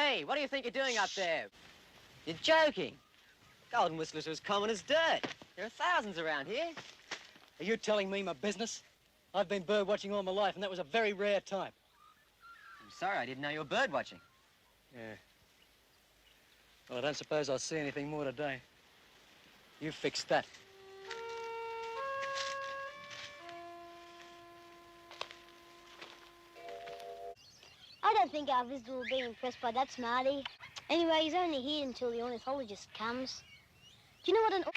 Hey, what do you think you're doing up there? You're joking. Golden whistlers are as common as dirt. There are thousands around here. Are you telling me my business? I've been bird watching all my life, and that was a very rare type. I'm sorry, I didn't know you were bird watching. Yeah. Well, I don't suppose I'll see anything more today. You fixed that. I don't think our visitor will be impressed by that, Smarty. Anyway, he's only here until the ornithologist comes. Do you know what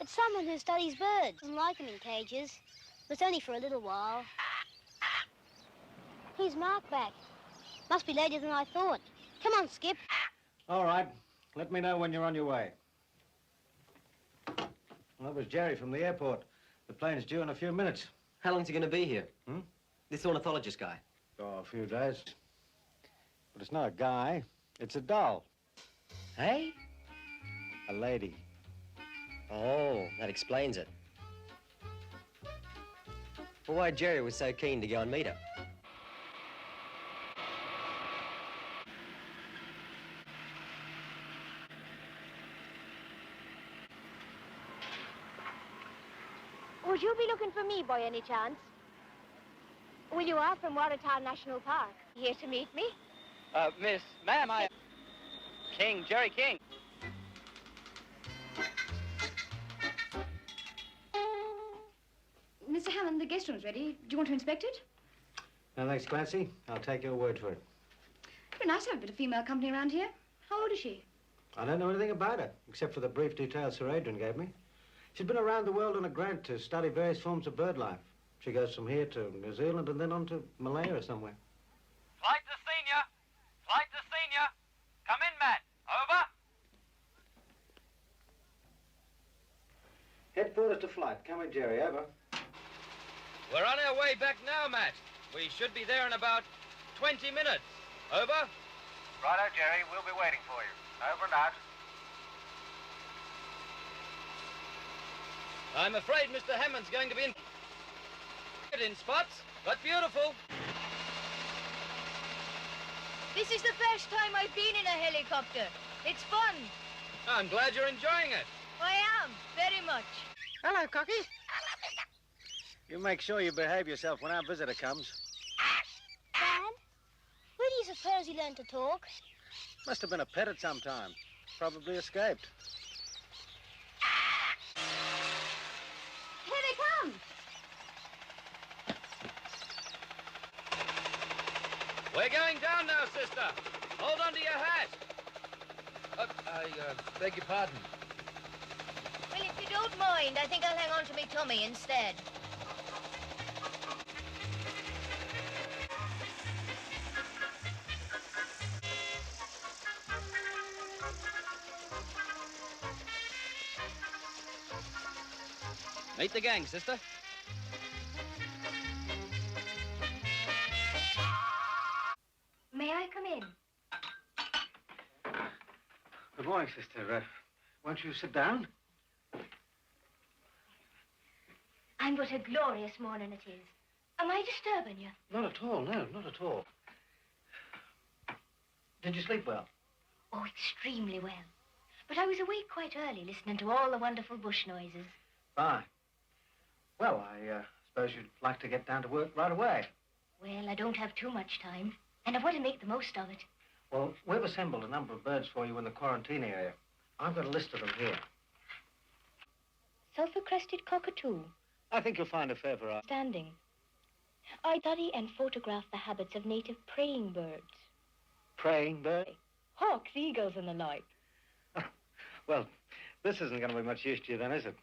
It's someone who studies birds. Doesn't like them in cages. But it's only for a little while. Here's Mark back. Must be later than I thought. Come on, Skip. All right. Let me know when you're on your way. Well, that was Jerry from the airport. The plane's due in a few minutes. How long's he going to be here? This ornithologist guy. Oh, a few days. But it's not a guy. It's a doll. Hey? A lady. Oh, that explains it. Well, why Jerry was so keen to go and meet her? Would you be looking for me by any chance? Well, you are from Watertown National Park. Here to meet me? Miss, ma'am, King, Jerry King. Mr. Hammond, the guest room's ready. Do you want to inspect it? No, thanks, Clancy. I'll take your word for it. Very nice to have a bit of female company around here. How old is she? I don't know anything about her, except for the brief details Sir Adrian gave me. She's been around the world on a grant to study various forms of bird life. She goes from here to New Zealand and then on to Malaya or somewhere. Flight to senior. Flight to senior. Come in, Matt. Over. Headquarters to flight. Come in, Jerry. Over. We're on our way back now, Matt. We should be there in about 20 minutes. Over. Righto, Jerry. We'll be waiting for you. Over and out. I'm afraid Mr. Hammond's going to be in spots, but beautiful. This is the first time I've been in a helicopter. It's fun. I'm glad you're enjoying it. I am, very much. Hello, Cocky. You make sure you behave yourself when our visitor comes. Dad, where do you suppose he learned to talk? Must have been a pet at some time. Probably escaped. Here they come. We're going down now, sister. Hold on to your hat. I beg your pardon. Well, if you don't mind, I think I'll hang on to me tummy instead. Meet the gang, sister. May I come in? Good morning, sister. Won't you sit down? I'm but a glorious morning it is. Am I disturbing you? Not at all, no, not at all. Did you sleep well? Oh, extremely well. But I was awake quite early, listening to all the wonderful bush noises. Fine. Well, I suppose you'd like to get down to work right away. Well, I don't have too much time, and I want to make the most of it. Well, we've assembled a number of birds for you in the quarantine area. I've got a list of them here. Sulphur-crested cockatoo. I think you'll find a fair variety. Standing. I study and photograph the habits of native praying birds. Praying bird? Hawks, eagles, and the like. Well, this isn't going to be much use to you then, is it?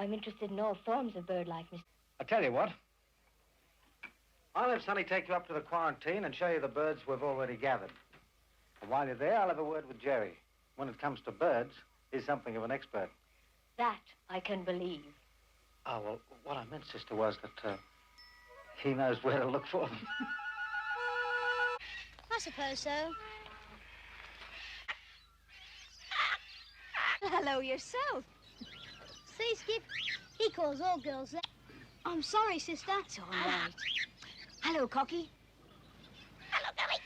I'm interested in all forms of bird life, Mr. I'll tell you what. I'll have Sonny take you up to the quarantine and show you the birds we've already gathered. And while you're there, I'll have a word with Jerry. When it comes to birds, he's something of an expert. That I can believe. Oh, well, what I meant, sister, was that he knows where to look for them. I suppose so. Hello yourself. See, Skip? He calls all girls that. I'm sorry, sister. It's all right. Hello, Cocky. Hello, Billy.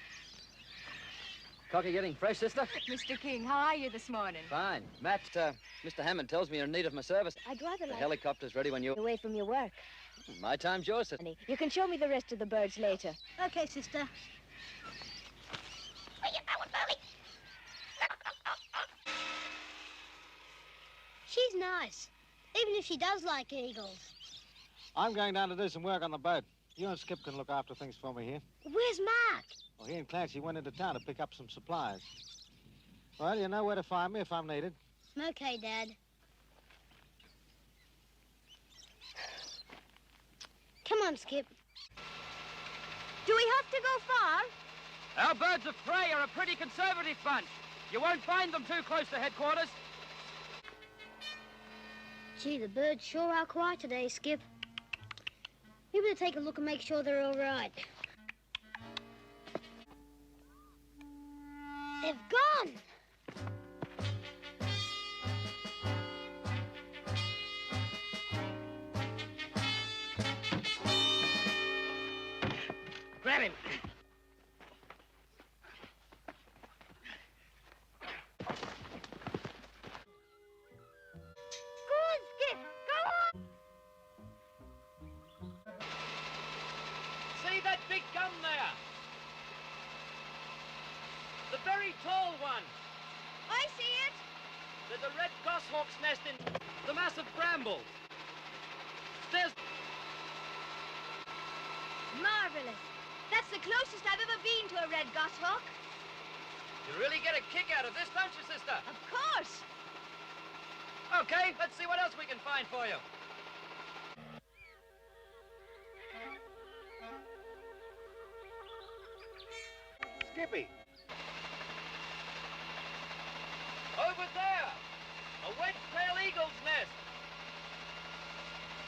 Cocky getting fresh, sister? Mr. King, how are you this morning? Fine. Matt, Mr. Hammond tells me you're in need of my service. I'd rather The helicopter's ready when you... away from your work. My time's yours, sister. Honey, you can show me the rest of the birds later. Okay, sister. Where you going, Molly? She's nice, even if she does like eagles. I'm going down to do some work on the boat. You and Skip can look after things for me here. Where's Mark? Well, he and Clancy went into town to pick up some supplies. Well, you know where to find me if I'm needed. Okay, Dad. Come on, Skip. Do we have to go far? Our birds of prey are a pretty conservative bunch. You won't find them too close to headquarters. Gee, the birds sure are quiet today, Skip. You better take a look and make sure they're all right. They've gone! Grab him. See that big gum there? The very tall one. I see it. There's a red goshawk's nest in the mass of brambles. There's... Marvelous. That's the closest I've ever been to a red goshawk. You really get a kick out of this, don't you, sister? Of course. Okay, let's see what else we can find for you. Skippy! Over there! A wedge-tail eagle's nest.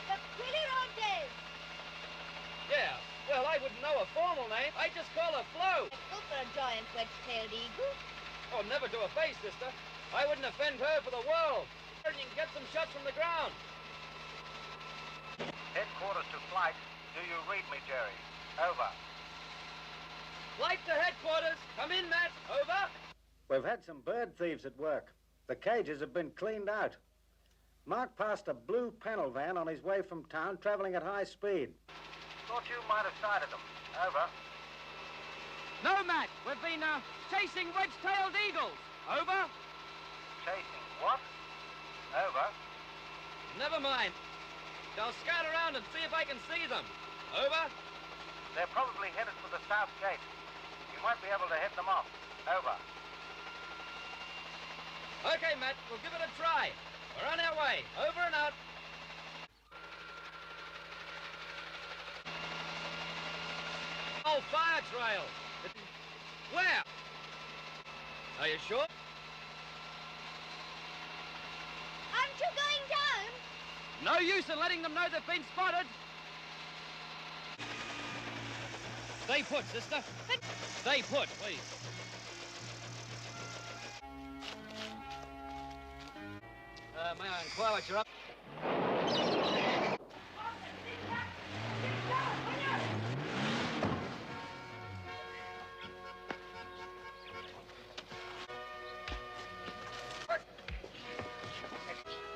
The Quilirontes. Yeah, well, I wouldn't know a formal name. I just call her Flo. Good for a giant wedge-tailed eagle. Oh, never to a face, sister. I wouldn't offend her for the world. And you can get some shots from the ground. Headquarters to flight. Do you read me, Jerry? Over. Flight to headquarters. Come in, Matt. Over. We've had some bird thieves at work. The cages have been cleaned out. Mark passed a blue panel van on his way from town, traveling at high speed. Thought you might have sighted them. Over. No, Matt. We've been, chasing wedge-tailed eagles. Over. Chasing what? Over. Never mind. I'll scout around and see if I can see them. Over. They're probably headed for the south gate. You might be able to head them off. Over. Okay, Matt. We'll give it a try. We're on our way. Over and out. Oh, fire trail. Where? Are you sure? Aren't you going down? No use in letting them know they've been spotted. Stay put, sister. Stay put, please. May I inquire what you're up?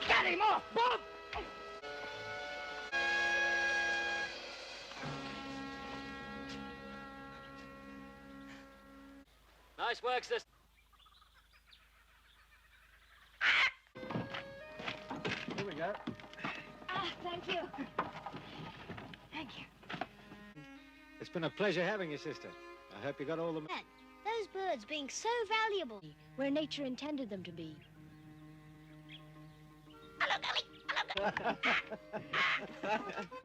Get him off, Bob! Nice work, sister. Here we go. Ah, thank you. Thank you. It's been a pleasure having you, sister. I hope you got all the... Dad, those birds being so valuable. Where nature intended them to be. Hello, Dolly. Hello, Dolly.